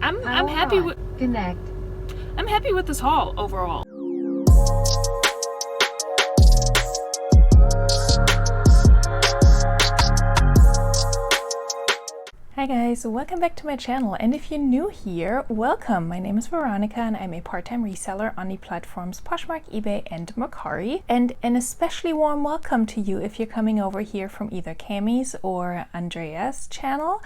I'm happy with Connect. I'm happy with this haul overall. Hi guys, welcome back to my channel, and if you're new here, welcome. My name is Veronika and I'm a part-time reseller on the platforms Poshmark, eBay and Mercari, and an especially warm welcome to you if you're coming over here from either Cammie's or Andrea's channel.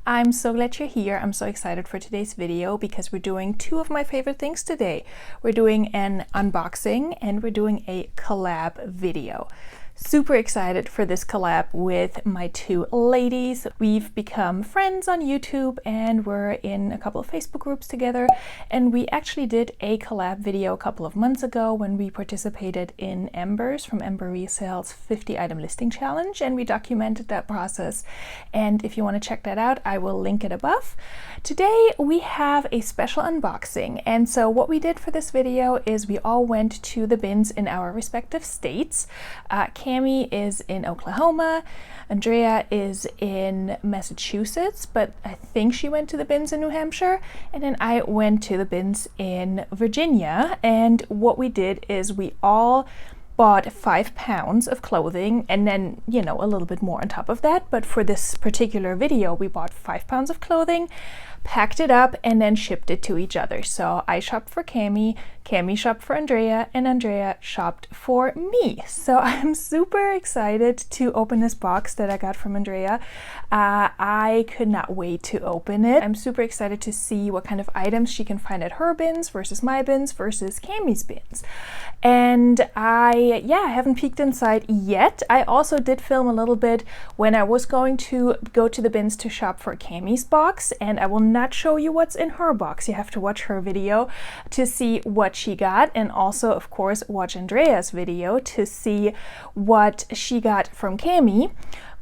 I'm so glad you're here. I'm so excited for today's video because we're doing two of my favorite things today. We're doing an unboxing and we're doing a collab video. Super excited for this collab with my two ladies. We've become friends on YouTube and we're in a couple of Facebook groups together, and we actually did a collab video a couple of months ago when we participated in Ember's from Ember Resale's 50 item listing challenge, and we documented that process, and if you want to check that out, I will link it above. Today we have a special unboxing, and so what we did for this video is we all went to the bins in our respective states. Cammie is in Oklahoma, Andrea is in Massachusetts, but I think she went to the bins in New Hampshire, and then I went to the bins in Virginia. And what we did is we all bought 5 pounds of clothing, and then, you know, a little bit more on top of that, but for this particular video we bought 5 pounds of clothing, packed it up, and then shipped it to each other. So I shopped for Cammie, Cammie shopped for Andrea, and Andrea shopped for me. So I'm super excited to open this box that I got from Andrea. I could not wait to open it. I'm super excited to see what kind of items she can find at her bins versus my bins versus Cammie's bins. And I haven't peeked inside yet. I also did film a little bit when I was going to go to the bins to shop for Cammie's box, and I will not show you what's in her box. You have to watch her video to see what she got, and also of course watch Andrea's video to see what she got from Cammie.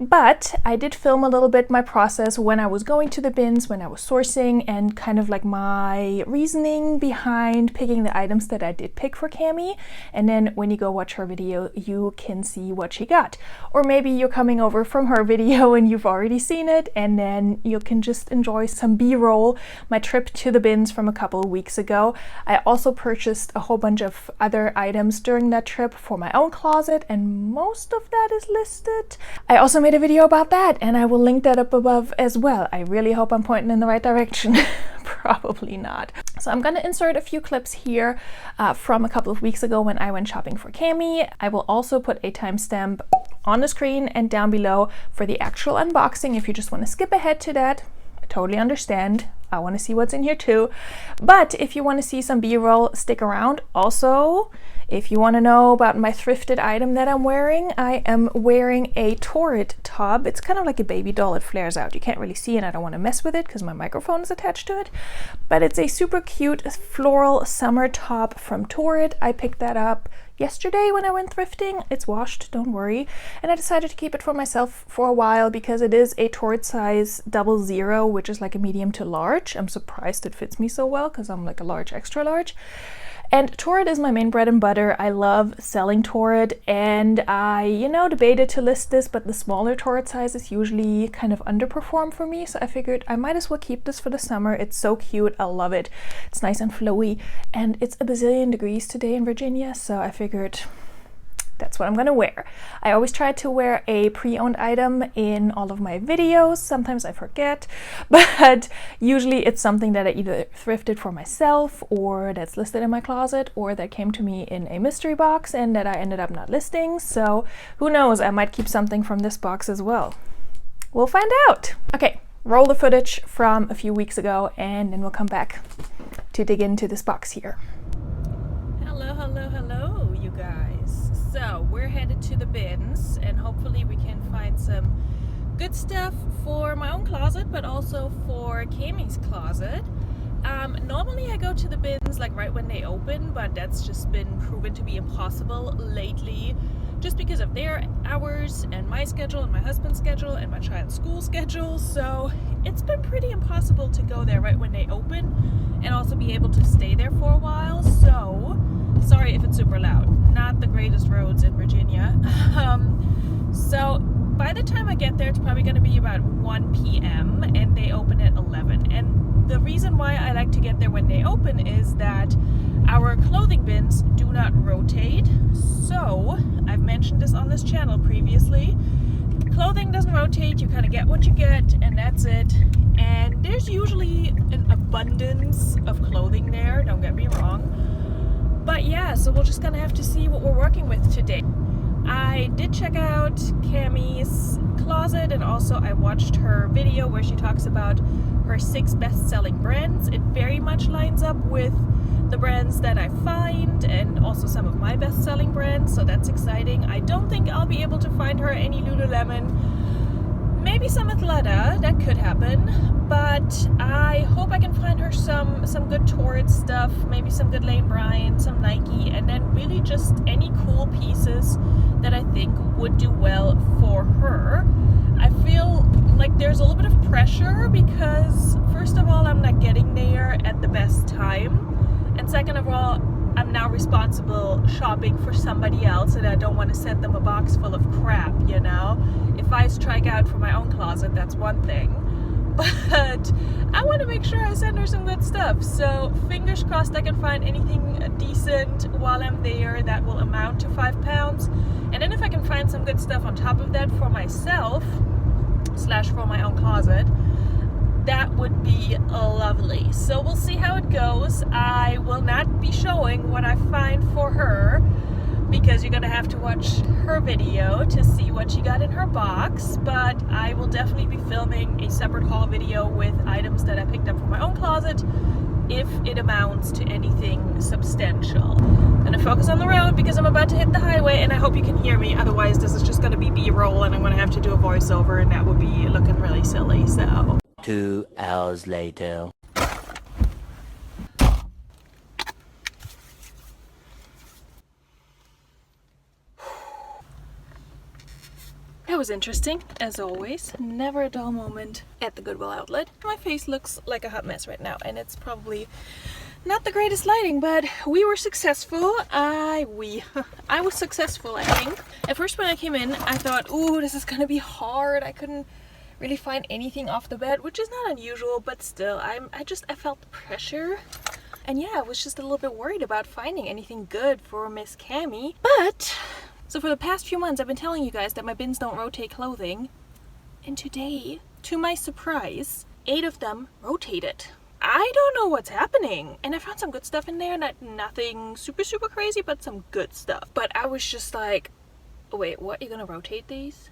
But I did film a little bit my process when I was going to the bins, when I was sourcing, and kind of like my reasoning behind picking the items that I did pick for Cammie. And then when you go watch her video, you can see what she got. Or maybe you're coming over from her video and you've already seen it, and then you can just enjoy some B-roll, my trip to the bins from a couple of weeks ago. I also purchased a whole bunch of other items during that trip for my own closet, and most of that is listed. I also made a video about that, and I will link that up above as well. I really hope I'm pointing in the right direction. Probably not. So I'm gonna insert a few clips here from a couple of weeks ago when I went shopping for Cammie. I will also put a timestamp on the screen and down below for the actual unboxing if you just want to skip ahead to that. I totally understand. I want to see what's in here too. But if you want to see some B-roll, stick around. Also, if you want to know about my thrifted item that I'm wearing, I am wearing a Torrid top. It's kind of like a baby doll. It flares out. You can't really see it. I don't want to mess with it because my microphone is attached to it. But it's a super cute floral summer top from Torrid. I picked that up yesterday when I went thrifting. It's washed, don't worry. And I decided to keep it for myself for a while because it is a Torrid size 00, which is like a medium to large. I'm surprised it fits me so well because I'm like a large, extra large. And Torrid is my main bread and butter. I love selling Torrid, and I, debated to list this, but the smaller Torrid sizes usually kind of underperform for me, so I figured I might as well keep this for the summer. It's so cute. I love it. It's nice and flowy, and it's a bazillion degrees today in Virginia, so I figured that's what I'm gonna wear. I always try to wear a pre-owned item in all of my videos. Sometimes I forget, but usually it's something that I either thrifted for myself or that's listed in my closet or that came to me in a mystery box and that I ended up not listing. So who knows, I might keep something from this box as well. We'll find out. Okay, roll the footage from a few weeks ago and then we'll come back to dig into this box here. Hello, hello, hello, you guys. So we're headed to the bins and hopefully we can find some good stuff for my own closet, but also for Cammie's closet. Normally I go to the bins like right when they open, but that's just been proven to be impossible lately just because of their hours and my schedule and my husband's schedule and my child's school schedule. So it's been pretty impossible to go there right when they open and also be able to stay there for a while. So sorry if it's super loud. Not the greatest roads in Virginia. So by the time I get there, it's probably going to be about 1 p.m. and they open at 11. And The reason why I like to get there when they open is that our clothing bins do not rotate. So, I've mentioned this on this channel previously. Clothing doesn't rotate, you kind of get what you get, and that's it. And there's usually an abundance of clothing there, don't get me wrong. But yeah, so we're just gonna have to see what we're working with today. I did check out Cammie's closet, and also I watched her video where she talks about her 6 best-selling brands. It very much lines up with the brands that I find, and also some of my best-selling brands, so that's exciting. I don't think I'll be able to find her any Lululemon. Maybe some Athleta, that could happen, but I hope I can find her some good Torrid stuff, maybe some good Lane Bryant, some Nike, and then really just any cool pieces that I think would do well for her. I feel like there's a little bit of pressure because, first of all, I'm not getting there at the best time, and second of all, I'm now responsible shopping for somebody else, and I don't want to send them a box full of crap, you know? If I strike out for my own closet, that's one thing, but I want to make sure I send her some good stuff. So fingers crossed I can find anything decent while I'm there that will amount to £5. And then if I can find some good stuff on top of that for myself / for my own closet, that would be lovely. So we'll see how it goes. I will not be showing what I find for her because you're gonna have to watch her video to see what she got in her box, but I will definitely be filming a separate haul video with items that I picked up from my own closet if it amounts to anything substantial. I'm gonna focus on the road because I'm about to hit the highway, and I hope you can hear me, otherwise this is just gonna be B-roll and I'm gonna have to do a voiceover, and that would be looking really silly. So 2 hours later. that was interesting, as always. Never a dull moment at the Goodwill outlet. My face looks like a hot mess right now, and it's probably not the greatest lighting, but we were successful. I was successful, I think. At first when I came in, I thought, ooh, this is gonna be hard. I couldn't really find anything off the bat, which is not unusual, but still, I felt the pressure. And yeah, I was just a little bit worried about finding anything good for Miss Cammie. But, so for the past few months, I've been telling you guys that my bins don't rotate clothing. And today, to my surprise, 8 of them rotated. I don't know what's happening. And I found some good stuff in there, nothing super crazy, but some good stuff. But I was just like, wait, what? You're gonna rotate these?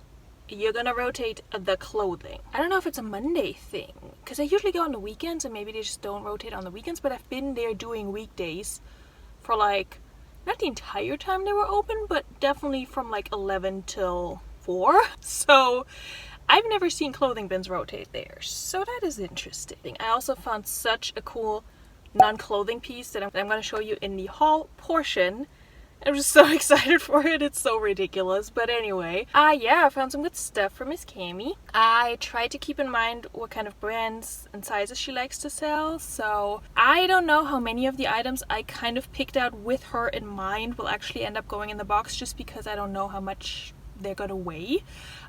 You're gonna rotate the clothing. I don't know if it's a Monday thing, because I usually go on the weekends and maybe they just don't rotate on the weekends, but I've been there doing weekdays for like, not the entire time they were open, but definitely from like 11 till 4. So I've never seen clothing bins rotate there, so that is interesting. I also found such a cool non-clothing piece that I'm going to show you in the haul portion. I'm just so excited for it. It's so ridiculous. But anyway, yeah, I found some good stuff for Miss Cammie. I tried to keep in mind what kind of brands and sizes she likes to sell. So I don't know how many of the items I kind of picked out with her in mind will actually end up going in the box, just because I don't know how much they're gonna weigh.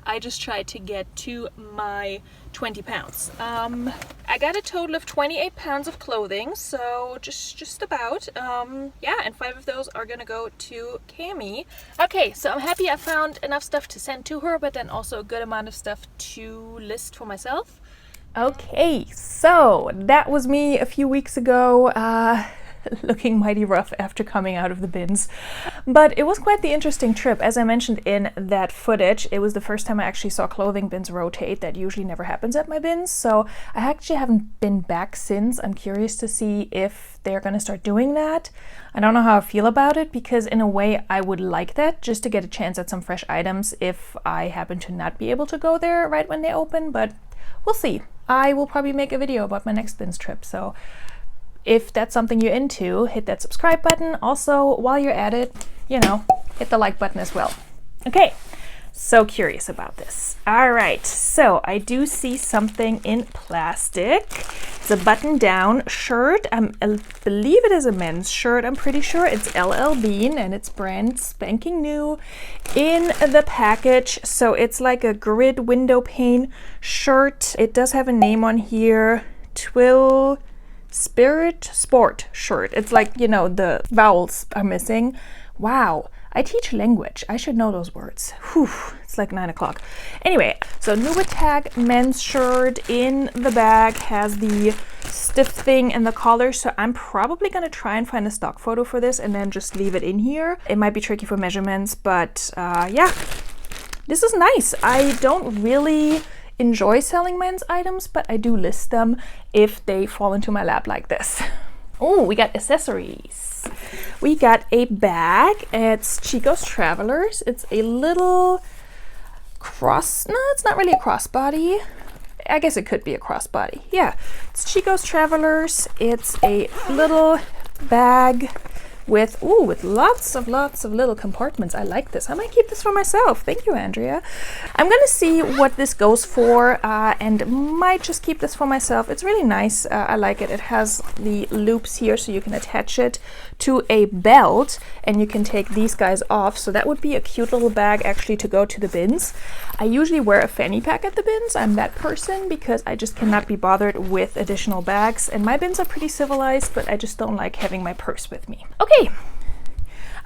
I just tried to get to my 20 pounds. I got a total of 28 pounds of clothing, so just about. Yeah, and 5 of those are gonna go to Cammie. Okay, so I'm happy I found enough stuff to send to her, but then also a good amount of stuff to list for myself. Okay, so that was me a few weeks ago. Looking mighty rough after coming out of the bins, but it was quite the interesting trip. As I mentioned in that footage, it was the first time I actually saw clothing bins rotate. That usually never happens at my bins, so I actually haven't been back since. I'm curious to see if they're gonna start doing that. I don't know how I feel about it, because in a way I would like that, just to get a chance at some fresh items if I happen to not be able to go there right when they open, but we'll see. I will probably make a video about my next bins trip, so if that's something you're into, hit that subscribe button. Also, while you're at it, you know, hit the like button as well. Okay, so curious about this. All right, so I do see something in plastic. It's a button-down shirt. I believe it is a men's shirt. I'm pretty sure it's LL Bean, and it's brand spanking new in the package. So it's like a grid window pane shirt. It does have a name on here, Twill Spirit Sport shirt. It's like, you know, the vowels are missing. Wow, I teach language. I should know those words. Whew, it's like 9 o'clock. Anyway, so new tag men's shirt in the bag, has the stiff thing and the collar. So I'm probably gonna try and find a stock photo for this and then just leave it in here. It might be tricky for measurements, but yeah, this is nice. I don't really enjoy selling men's items, but I do list them if they fall into my lap like this. Oh, we got accessories. We got a bag. It's Chico's Travelers. It's a little no, it's not really a crossbody. I guess it could be a crossbody. Yeah, it's Chico's Travelers. It's a little bag with lots of little compartments. I like this. I might keep this for myself. Thank you, Andrea. I'm gonna see what this goes for and might just keep this for myself. It's really nice. I like it. It has the loops here so you can attach it to a belt and you can take these guys off. So that would be a cute little bag actually to go to the bins. I usually wear a fanny pack at the bins. I'm that person because I just cannot be bothered with additional bags, and my bins are pretty civilized, but I just don't like having my purse with me. Okay,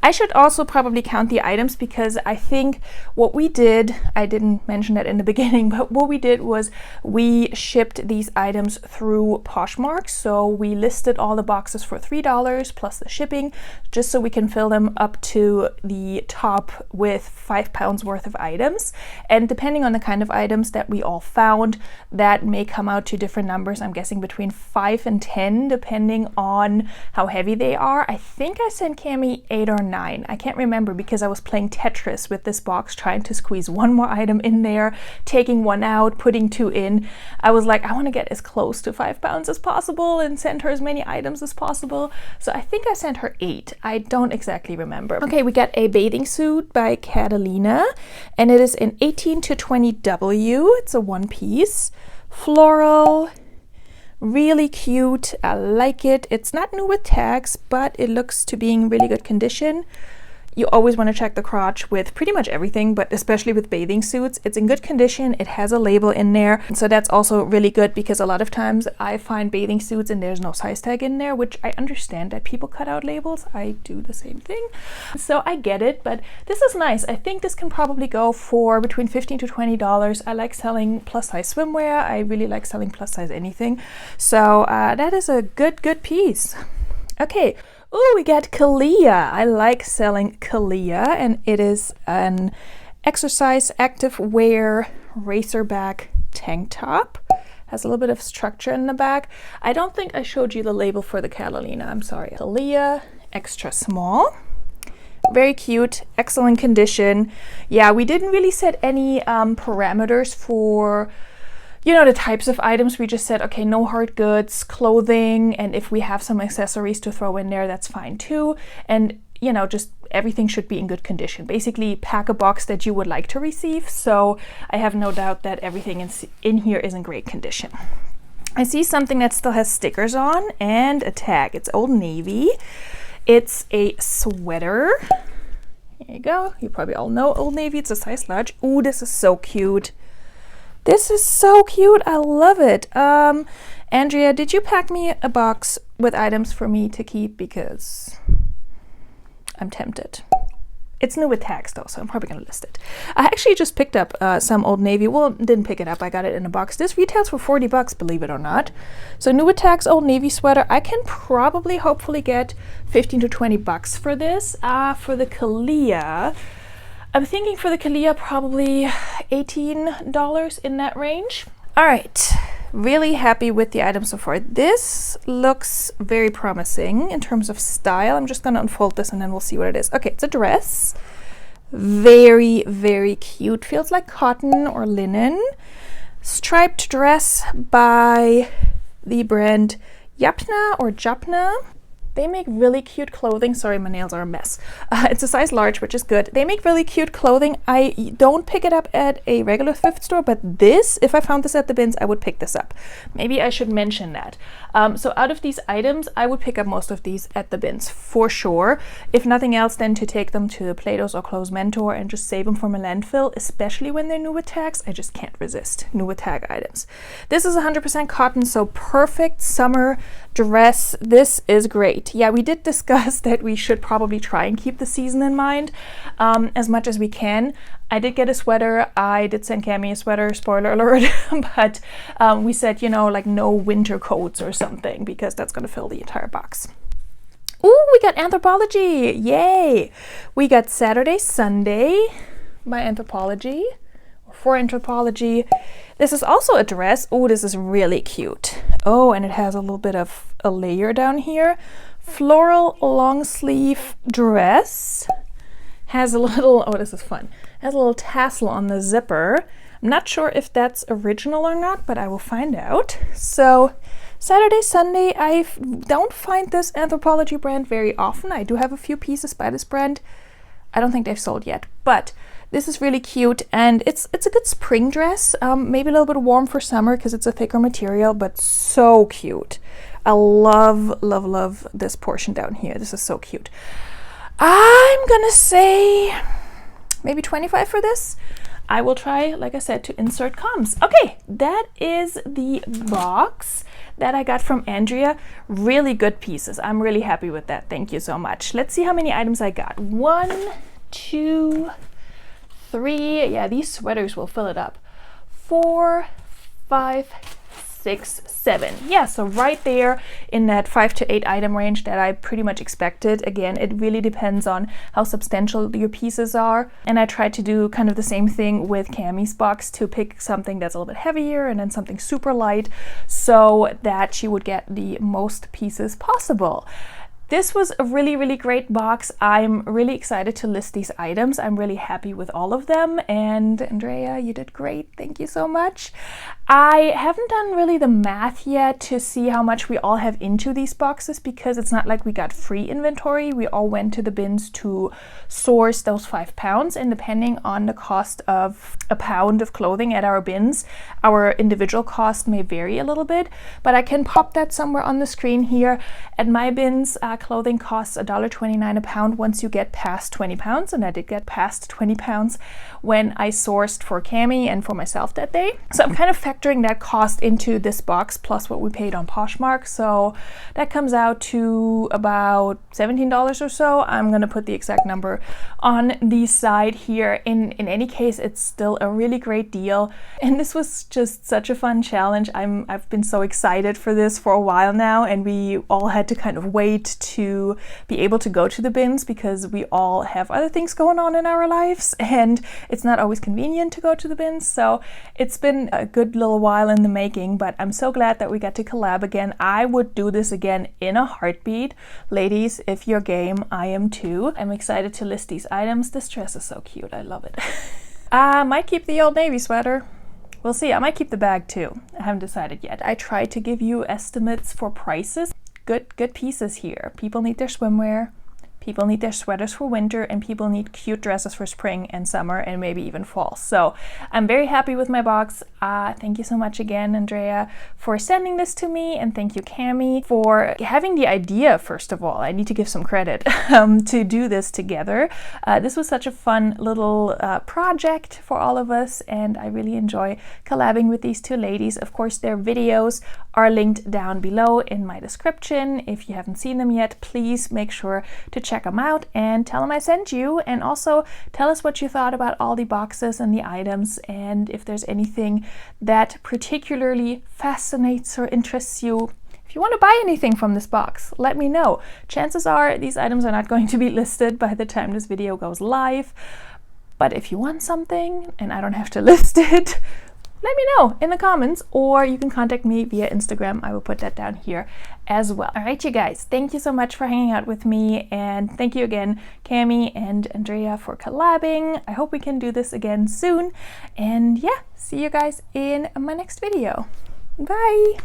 I should also probably count the items because I think what we did, I didn't mention that in the beginning, but what we did was we shipped these items through Poshmark. So we listed all the boxes for $3 plus the shipping, just so we can fill them up to the top with 5 pounds worth of items. And depending on the kind of items that we all found, that may come out to different numbers. I'm guessing between 5 and 10, depending on how heavy they are. I think I sent Cami 8 or 9. I can't remember because I was playing Tetris with this box, trying to squeeze one more item in there, taking one out, putting 2 in. I was like, I want to get as close to 5 pounds as possible and send her as many items as possible. So I think I sent her 8. I don't exactly remember. Okay, we got a bathing suit by Catalina, and it is in 18 to 20W. It's a one piece, floral, really cute. I like it. It's not new with tags, but it looks to be in really good condition. You always want to check the crotch with pretty much everything, but especially with bathing suits. It's in good condition. It has a label in there. So that's also really good because a lot of times I find bathing suits and there's no size tag in there, which I understand that people cut out labels. I do the same thing. So I get it, but this is nice. I think this can probably go for between $15 to $20. I like selling plus size swimwear. I really like selling plus size anything. So that is a good piece. Okay. Oh, we got COLLAB. I like selling COLLAB, and it is an exercise active wear racerback tank top. Has a little bit of structure in the back. I don't think I showed you the label for the Catalina. I'm sorry. COLLAB extra small. Very cute, excellent condition. Yeah, we didn't really set any parameters for, you know, the types of items. We just said, okay, no hard goods, clothing, and if we have some accessories to throw in there, that's fine too. And, you know, just everything should be in good condition. Basically, pack a box that you would like to receive. So I have no doubt that everything in here is in great condition. I see something that still has stickers on and a tag. It's Old Navy. It's a sweater. There you go. You probably all know Old Navy. It's a size large. Ooh, this is so cute. This is so cute. I love it. Andrea, did you pack me a box with items for me to keep? Because I'm tempted. It's new with tags though, so I'm probably gonna list it. I actually just picked up some Old Navy. Well, didn't pick it up. I got it in a box. This retails for $40, believe it or not. So new with tags Old Navy sweater. I can probably, hopefully get $15 to $20 for this. For the COLLAB, I'm thinking for the COLLAB probably $18 in that range. All right, really happy with the item so far. This looks very promising in terms of style. I'm just gonna unfold this and then we'll see what it is. Okay, it's a dress. Very cute. Feels like cotton or linen. Striped dress by the brand Japna or Japna. They make really cute clothing. Sorry, my nails are a mess. It's a size large, which is good. They make really cute clothing. I don't pick it up at a regular thrift store, but this, if I found this at the bins, I would pick this up. Maybe I should mention that. So out of these items, I would pick up most of these at the bins for sure. If nothing else, then to take them to Plato's or Clothes Mentor and just save them from a landfill, especially when they're new with tags. I just can't resist new with tag items. This is 100% cotton, so perfect summer dress. This is great. Yeah, we did discuss that we should probably try and keep the season in mind as much as we can. I did get a sweater. I did send Cami a sweater, spoiler alert, but we said, you know, like no winter coats or something, because that's going to fill the entire box. Ooh, we got Anthropologie. Yay! We got Saturday, Sunday by Anthropologie, for Anthropologie. This is also a dress. Oh, this is really cute. Oh, and it has a little bit of a layer down here. Floral long sleeve dress. Has a little, oh, this is fun. Has a little tassel on the zipper. I'm not sure if that's original or not, but I will find out. So Saturday, Sunday, I don't find this Anthropologie brand very often. I do have a few pieces by this brand. I don't think they've sold yet, but this is really cute, and it's a good spring dress. Maybe a little bit warm for summer because it's a thicker material, but so cute. I love, love, love this portion down here. This is so cute. I'm gonna say maybe 25 for this. I will try, like I said, to insert comms. Okay, that is the box that I got from Andrea. Really good pieces. I'm really happy with that. Thank you so much. Let's see how many items I got. 1, 2, 3. Yeah, these sweaters will fill it up. 4, 5, 6, 7. Yeah, so right there in that 5 to 8 item range that I pretty much expected. Again, it really depends on how substantial your pieces are. And I tried to do kind of the same thing with Cami's box, to pick something that's a little bit heavier and then something super light so that she would get the most pieces possible. This was a really, really great box. I'm really excited to list these items. I'm really happy with all of them. And Andrea, you did great. Thank you so much. I haven't done really the math yet to see how much we all have into these boxes, because it's not like we got free inventory. We all went to the bins to source those 5 pounds, and depending on the cost of a pound of clothing at our bins, our individual cost may vary a little bit, but I can pop that somewhere on the screen here. At my bins, clothing costs $1.29 a pound once you get past 20 pounds, and I did get past 20 pounds when I sourced for Cami and for myself that day. So I'm kind of factoring that cost into this box plus what we paid on Poshmark, so that comes out to about $17 or so. I'm gonna put the exact number on the side here. In any case, it's still a really great deal, and this was just such a fun challenge. I've been so excited for this for a while now, and we all had to kind of wait to be able to go to the bins because we all have other things going on in our lives, and it's not always convenient to go to the bins. So it's been a good little while in the making, but I'm so glad that we got to collab again. I would do this again in a heartbeat. Ladies, if you're game, I am too. I'm excited to list these items. This dress is so cute. I love it. I might keep the Old Navy sweater. We'll see. I might keep the bag too. I haven't decided yet. I tried to give you estimates for prices. Good pieces here. People need their swimwear. People need their sweaters for winter, and people need cute dresses for spring and summer and maybe even fall. So I'm very happy with my box. Thank you so much again, Andrea, for sending this to me, and thank you, Cami, for having the idea, first of all. I need to give some credit to do this together. This was such a fun little project for all of us, and I really enjoy collabing with these two ladies. Of course, their videos are linked down below in my description. If you haven't seen them yet, please make sure to check them out and tell them I sent you, and also tell us what you thought about all the boxes and the items, and if there's anything that particularly fascinates or interests you. If you want to buy anything from this box, let me know. Chances are these items are not going to be listed by the time this video goes live, but if you want something and I don't have to list it, let me know in the comments, or you can contact me via Instagram. I will put that down here as well. All right, you guys, thank you so much for hanging out with me, and thank you again, Cami and Andrea, for collabing. I hope we can do this again soon, and yeah, see you guys in my next video. Bye!